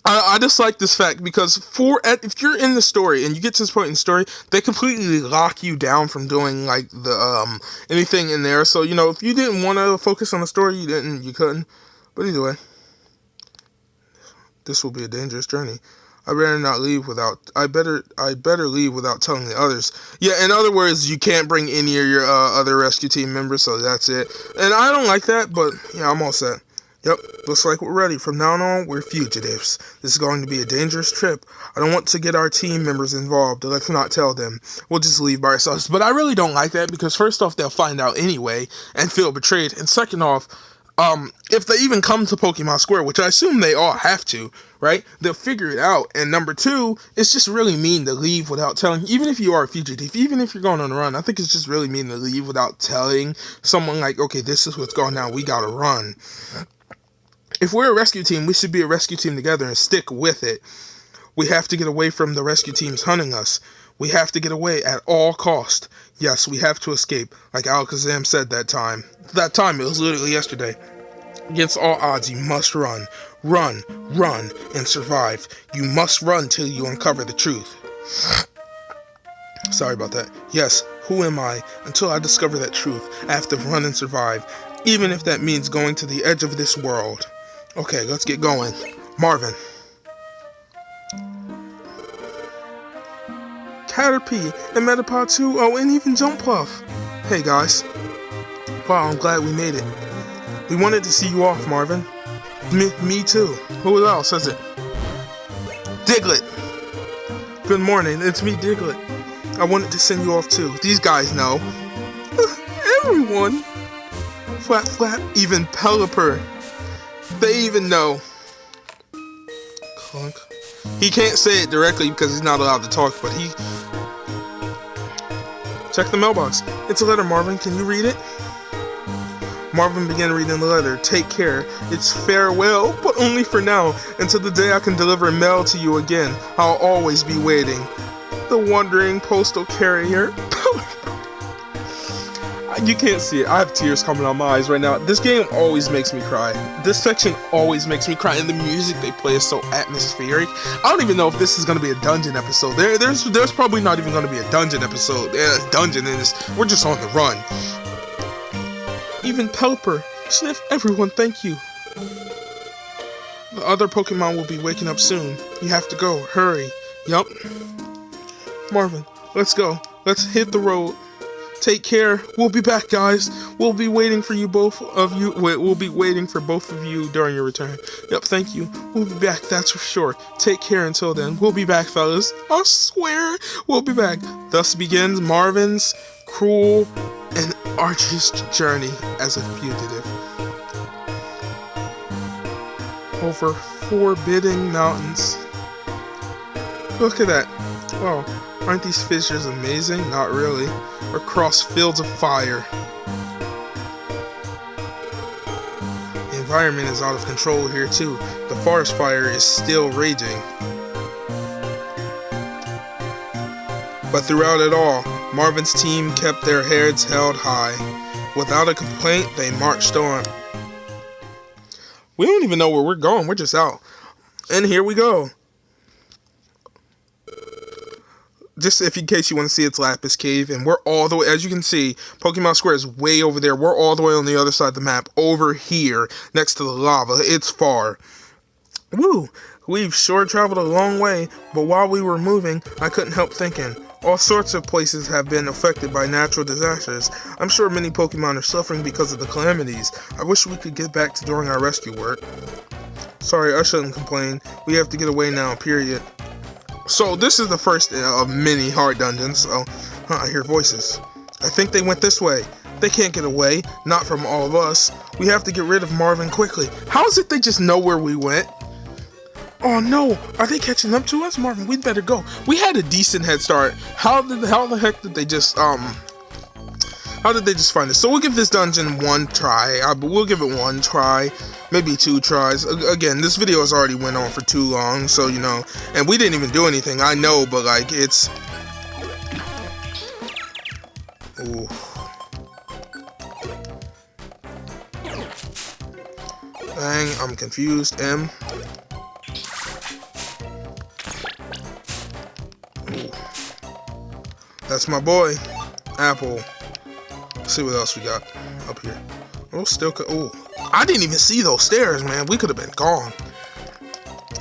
I just like this fact because if you're in the story and you get to this point in the story, they completely lock you down from doing like the anything in there. So, you know, if you didn't want to focus on the story, you couldn't. But either way, this will be a dangerous journey. I better leave without telling the others. Yeah, in other words, you can't bring any of your other rescue team members, so that's it. And I don't like that, but yeah, I'm all set. Yep, looks like we're ready. From now on, we're fugitives. This is going to be a dangerous trip. I don't want to get our team members involved. Let's not tell them. We'll just leave by ourselves. But I really don't like that because first off, they'll find out anyway and feel betrayed. And second off, if they even come to Pokemon Square, which I assume they all have to, right? They'll figure it out. And number two, it's just really mean to leave without telling, even if you are a fugitive, even if you're going on a run, I think it's just really mean to leave without telling someone like, okay, this is what's going on, we gotta run. If we're a rescue team, we should be a rescue team together and stick with it. We have to get away from the rescue teams hunting us. We have to get away at all cost. Yes, we have to escape, like Alakazam said that time. That time, it was literally yesterday. Against all odds, you must run. Run, run, and survive. You must run till you uncover the truth. Sorry about that. Yes, who am I? Until I discover that truth, I have to run and survive, even if that means going to the edge of this world. Okay, let's get going. Marvin. Caterpie, and Metapod too, oh, and even Jumpluff. Hey guys. Wow, I'm glad we made it. We wanted to see you off, Marvin. Me too. Who else is it? Diglett. Good morning, it's me, Diglett. I wanted to send you off too. These guys know. Everyone. Flap Flap, even Pelipper. They even know. Clunk. He can't say it directly because he's not allowed to talk, but he... Check the mailbox. It's a letter, Marvin. Can you read it? Marvin began reading the letter. Take care. It's farewell, but only for now. Until the day I can deliver mail to you again, I'll always be waiting. The wandering postal carrier. You can't see it. I have tears coming out my eyes right now. This game always makes me cry. This section always makes me cry, and the music they play is so atmospheric. I don't even know if this is going to be a dungeon episode. There's probably not even going to be a dungeon episode. Dungeon in this. We're just on the run. Even Pelipper. Sniff, everyone, thank you. The other Pokemon will be waking up soon. You have to go. Hurry. Yup. Marvin, let's go. Let's hit the road. Take care. We'll be back, guys. We'll be waiting for you both of you. We'll be waiting for both of you during your return. Yep, thank you. We'll be back, that's for sure. Take care until then. We'll be back, fellas. I swear, we'll be back. Thus begins Marvin's cruel and arduous journey as a fugitive. Over forbidding mountains. Look at that. Wow. Aren't these fissures amazing? Not really. Across fields of fire. The environment is out of control here too. The forest fire is still raging. But throughout it all, Marvin's team kept their heads held high. Without a complaint, they marched on. We don't even know where we're going. We're just out. And here we go. Just if in case you want to see, it's Lapis Cave, and we're all the way, as you can see, Pokemon Square is way over there. We're all the way on the other side of the map, over here, next to the lava. It's far. Woo! We've sure traveled a long way, but while we were moving, I couldn't help thinking. All sorts of places have been affected by natural disasters. I'm sure many Pokemon are suffering because of the calamities. I wish we could get back to doing our rescue work. Sorry, I shouldn't complain. We have to get away now, period. So this is the first of many hard dungeons. So I hear voices. I think they went this way. They can't get away, not from all of us. We have to get rid of Marvin quickly. How is it they just know where we went? Oh no, are they catching up to us? Marvin, we'd better go. We had a decent head start. How the heck did they just how did they just find us? So we'll give this dungeon one try. We'll give it one try, maybe two tries. Again, this video has already went on for too long, so you know, and we didn't even do anything. I know, but like it's. Ooh. Dang, I'm confused. M. Ooh. That's my boy, Apple. Let's see what else we got up here. Oh, still oh, I didn't even see those stairs, man. We could have been gone.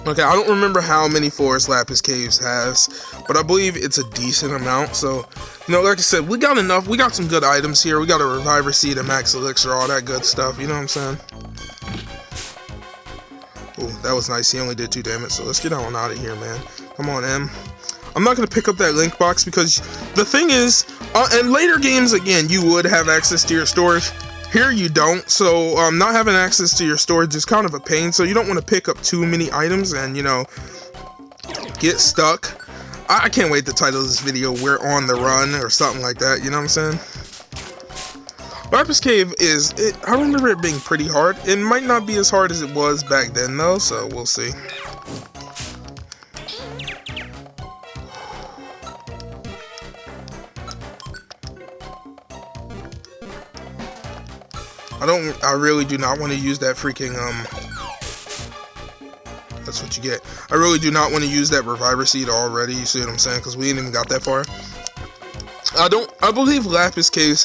Okay, I don't remember how many Forest Lapis Caves has, but I believe it's a decent amount. So, you know, like I said, we got enough. We got some good items here. We got a Reviver Seed, a Max Elixir, all that good stuff. You know what I'm saying? Oh, that was nice. He only did 2 damage, so let's get that one out of here, man. Come on, M. I'm not going to pick up that link box because the thing is, in later games, again, you would have access to your storage. Here you don't, so not having access to your storage is kind of a pain, so you don't want to pick up too many items and, you know, get stuck. I can't wait to title this video We're on the Run or something like that, you know what I'm saying? Lapis Cave I remember it being pretty hard. It might not be as hard as it was back then though, so we'll see. I really do not want to use that freaking, that's what you get. I really do not want to use that Reviver Seed already, you see what I'm saying? Because we ain't even got that far. I believe Lapis Cave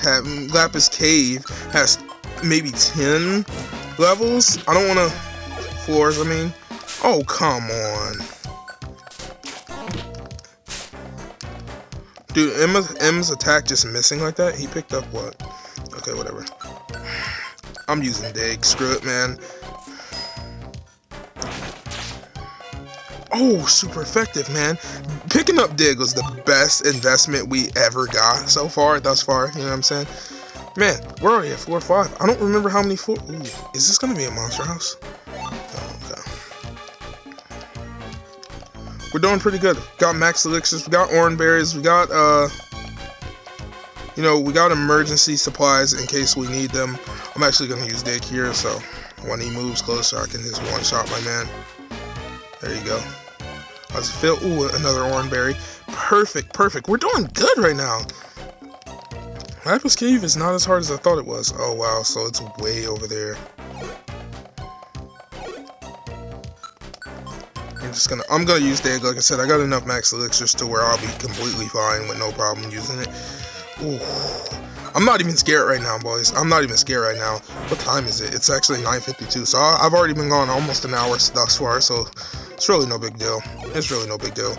has maybe 10 levels. I don't want to, floors, I mean. Oh, come on. Dude, M's attack just missing like that? He picked up what? Okay, whatever. I'm using Dig. Screw it, man. Oh, super effective, man. Picking up Dig was the best investment we ever got so far, thus far. You know what I'm saying? Man, we're already at 4-5. I don't remember how many floors. Ooh, is this going to be a monster house? Oh, okay. We're doing pretty good. Got max elixirs. We got orange berries. We got, you know, we got emergency supplies in case we need them. I'm actually going to use Dig here, so when he moves closer, I can just one-shot my man. There you go. How's it feel? Ooh, another orange berry. Perfect, perfect. We're doing good right now. Lapis Cave is not as hard as I thought it was. Oh, wow, so it's way over there. I'm gonna use Dig. Like I said, I got enough max elixirs to where I'll be completely fine with no problem using it. Ooh. I'm not even scared right now, boys. I'm not even scared right now. What time is it? It's actually 9:52, so I've already been gone almost an hour thus far, so it's really no big deal. It's really no big deal.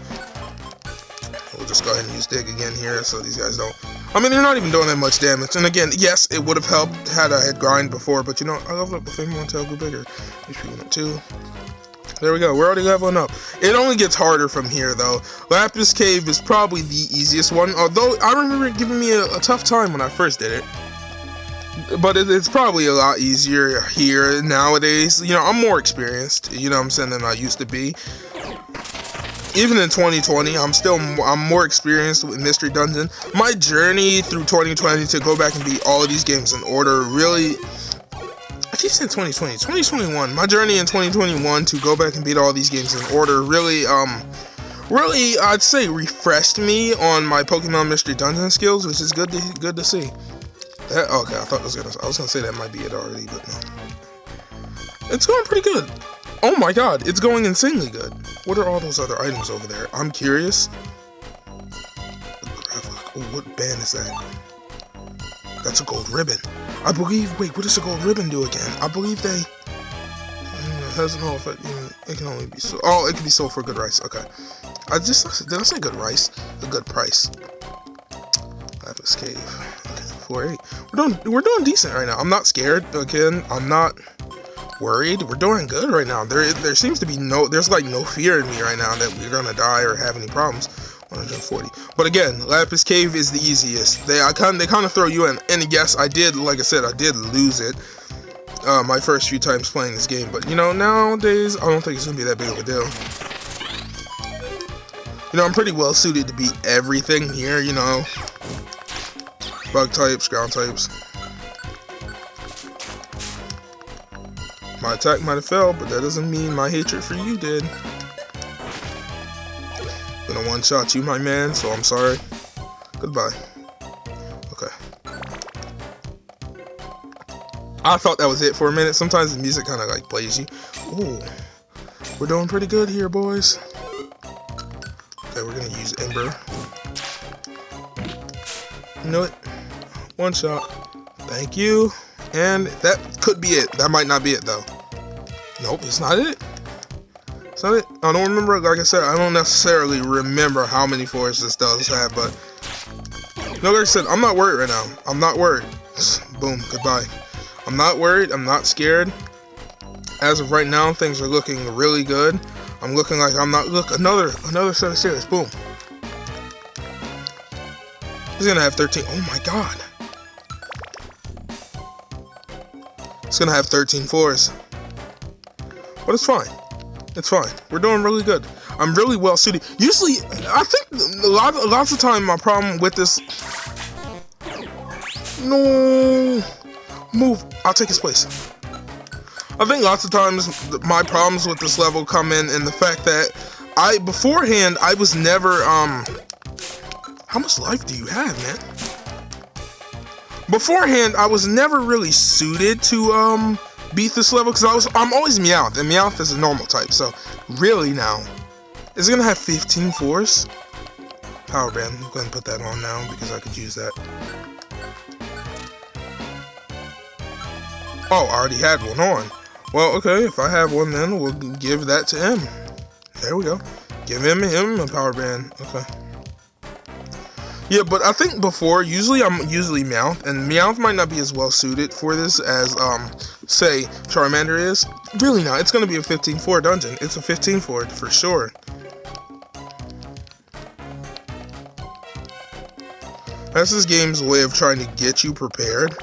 We'll just go ahead and use Dig again here so these guys don't... I mean, they're not even doing that much damage. And again, yes, it would have helped had I had grind before, but you know, I leveled up with Fame 1 Tail Go Bigger. HP 102. There we go. We're already leveling up. It only gets harder from here, though. Lapis Cave is probably the easiest one, although I remember it giving me a tough time when I first did it. But it's probably a lot easier here nowadays. You know, I'm more experienced, you know what I'm saying, than I used to be. Even in 2020, I'm more experienced with Mystery Dungeon. My journey through 2020 to go back and beat all of these games in order really... I keep saying 2020, 2021. My journey in 2021 to go back and beat all these games in order really, I'd say refreshed me on my Pokemon Mystery Dungeon skills, which is good to see. Okay, I was gonna say that might be it already, but no. It's going pretty good. Oh my god, it's going insanely good. What are all those other items over there? I'm curious. Oh, what band is that? That's a gold ribbon. I believe, wait, what does a gold ribbon do again? I believe they, it has no effect, it can only be sold, oh, it can be sold for good rice, okay. Did I say good rice? A good price. Lapis Cave, okay, 4-8. We're doing decent right now. I'm not scared, again, I'm not worried. We're doing good right now. There seems to be there's like no fear in me right now that we're gonna die or have any problems. 140. But again, Lapis Cave is the easiest. They kind of throw you in. And yes, I did, like I said, I did lose it my first few times playing this game. But you know, nowadays I don't think it's gonna be that big of a deal. You know, I'm pretty well suited to beat everything here. You know, bug types, ground types. My attack might have failed, but that doesn't mean my hatred for you did. Gonna one-shot you, my man, so I'm sorry. Goodbye. Okay. I thought that was it for a minute. Sometimes the music kind of like plays you. Ooh. We're doing pretty good here, boys. Okay, we're gonna use Ember. You know what? One shot. Thank you. And that could be it. That might not be it, though. Nope, it's not it. It's not it. I don't remember, like I said, I don't necessarily remember how many floors this does have, but... You know, like I said, I'm not worried right now. I'm not worried. Boom, goodbye. I'm not worried. I'm not scared. As of right now, things are looking really good. I'm looking like I'm not... Look, another set of stairs. Boom. He's gonna have 13. Oh my god. It's gonna have 13 floors. But it's fine. It's fine. We're doing really good. I'm really well suited. Usually, I think lots of time my problem with this... No! Move. I'll take his place. I think lots of times my problems with this level come in the fact that beforehand, I was never, how much life do you have, man? Beforehand, I was never really suited to, beat this level, because I'm always Meowth, and Meowth is a normal type, so really now, is it gonna have 15 floors? Power Band, I'm gonna put that on now, because I could use that. Oh, I already had one on. Well, okay, if I have one then, we'll give that to him. There we go. Give him a Power Band. Okay. Yeah, but I think before, I'm usually Meowth, and Meowth might not be as well suited for this as, say, Charmander is. Really not. It's going to be a 15 floor dungeon. It's a 15 floor for sure. That's this game's way of trying to get you prepared.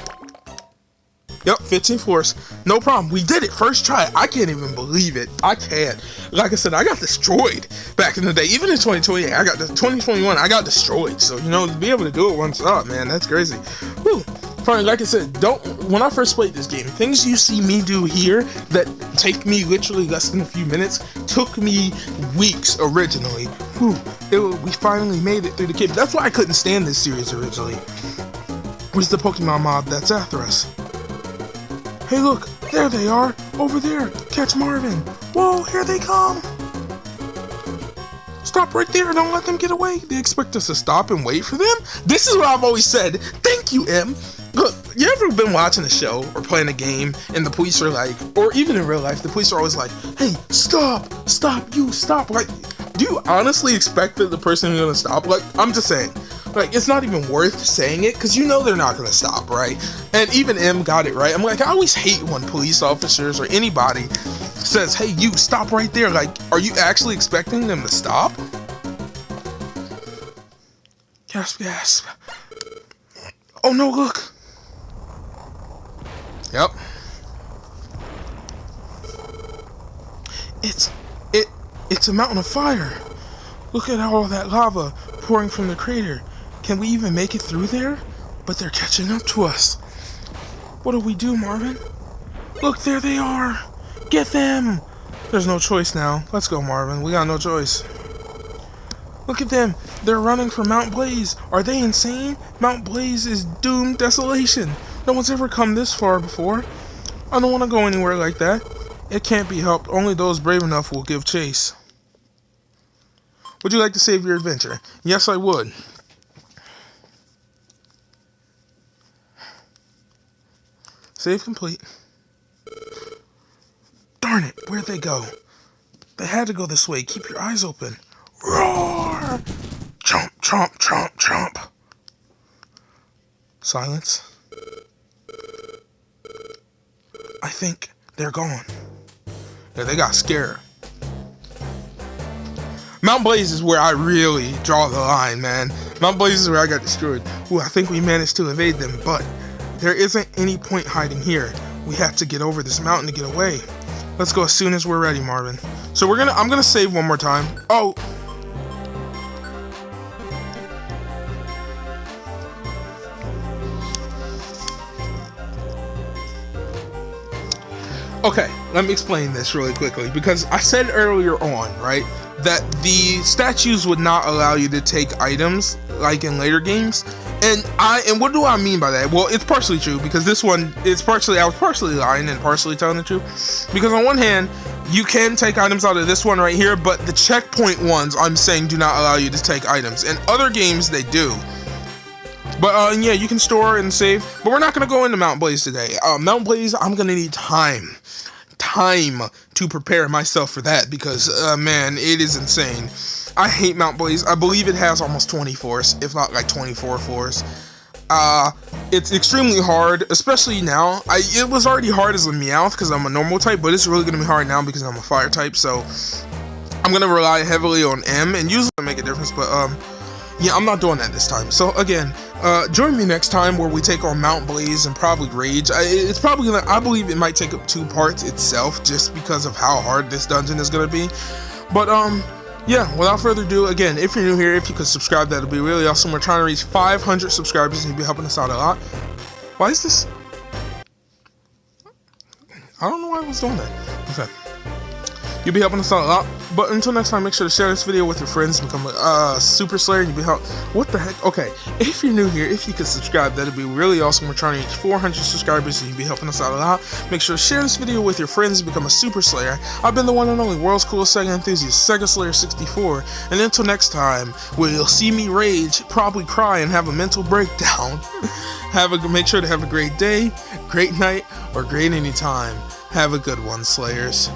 Yep, 15 floors. No problem. We did it. First try. I can't even believe it. I can't. Like I said, I got destroyed back in the day. Even in 2020, 2021, I got destroyed. So, you know, to be able to do it once up, man, that's crazy. Whew. Finally, like I said, when I first played this game, things you see me do here that take me literally less than a few minutes took me weeks originally. Whew. We finally made it through the cave. That's why I couldn't stand this series originally. Was the Pokemon mob that's after us. Hey look, there they are, over there, catch Marvin. Whoa, here they come. Stop right there, don't let them get away. They expect us to stop and wait for them? This is what I've always said. Thank you, M. Look, you ever been watching a show or playing a game and the police are like, or even in real life, the police are always like, hey, stop, stop. Like, do you honestly expect that the person is gonna stop? Like, I'm just saying. Like, it's not even worth saying it, because you know they're not going to stop, right? And even M got it right. I'm like, I always hate when police officers or anybody says, hey, you, stop right there. Like, are you actually expecting them to stop? Gasp, gasp. Oh, no, look. Yep. It's a mountain of fire. Look at all that lava pouring from the crater. Can we even make it through there? But they're catching up to us. What do we do, Marvin? Look, there they are. Get them. There's no choice now. Let's go, Marvin. We got no choice. Look at them. They're running for Mount Blaze. Are they insane? Mount Blaze is doomed desolation. No one's ever come this far before. I don't want to go anywhere like that. It can't be helped. Only those brave enough will give chase. Would you like to save your adventure? Yes, I would. Save complete. Darn it, where'd they go? They had to go this way. Keep your eyes open. Roar! Chomp, chomp, chomp, chomp. Silence. I think they're gone. Yeah, they got scared. Mount Blaze is where I really draw the line, man. Mount Blaze is where I got destroyed. Ooh, I think we managed to evade them, but there isn't any point hiding here. We have to get over this mountain to get away. Let's go as soon as we're ready, Marvin. So I'm gonna save one more time. Oh. Okay, let me explain this really quickly, because I said earlier on, right, that the statues would not allow you to take items like in later games. And what do I mean by that? Well, it's partially true, because this one is I was partially lying and partially telling the truth. Because on one hand, you can take items out of this one right here, but the checkpoint ones, I'm saying, do not allow you to take items. In other games, they do. But yeah, you can store and save. But we're not going to go into Mount Blaze today. Mount Blaze, I'm going to need time to prepare myself for that, because, man, it is insane. I hate Mount Blaze. I believe it has almost 20 floors, if not like 24 floors. It's extremely hard, especially now. It was already hard as a Meowth because I'm a normal type, but it's really going to be hard now because I'm a fire type, so I'm going to rely heavily on M, and usually make a difference, but, yeah, I'm not doing that this time. So, again, Join me next time where we take on Mount Blaze and probably Rage. It's probably gonna, I believe it might take up 2 parts itself just because of how hard this dungeon is gonna be. But yeah, without further ado, again, if you're new here, if you could subscribe, that'd be really awesome. We're trying to reach 500 subscribers and you'd be helping us out a lot. Why is this? I don't know why I was doing that. Okay. You'll be helping us out a lot. But until next time, make sure to share this video with your friends. Become a Super Slayer and you'll be help. What the heck? Okay. If you're new here, if you could subscribe, that'd be really awesome. We're trying to reach 400 subscribers and you'll be helping us out a lot. Make sure to share this video with your friends and become a Super Slayer. I've been the one and only world's coolest Sega enthusiast, Sega Slayer 64. And until next time, where you'll see me rage, probably cry, and have a mental breakdown. Make sure to have a great day, great night, or great anytime. Have a good one, Slayers.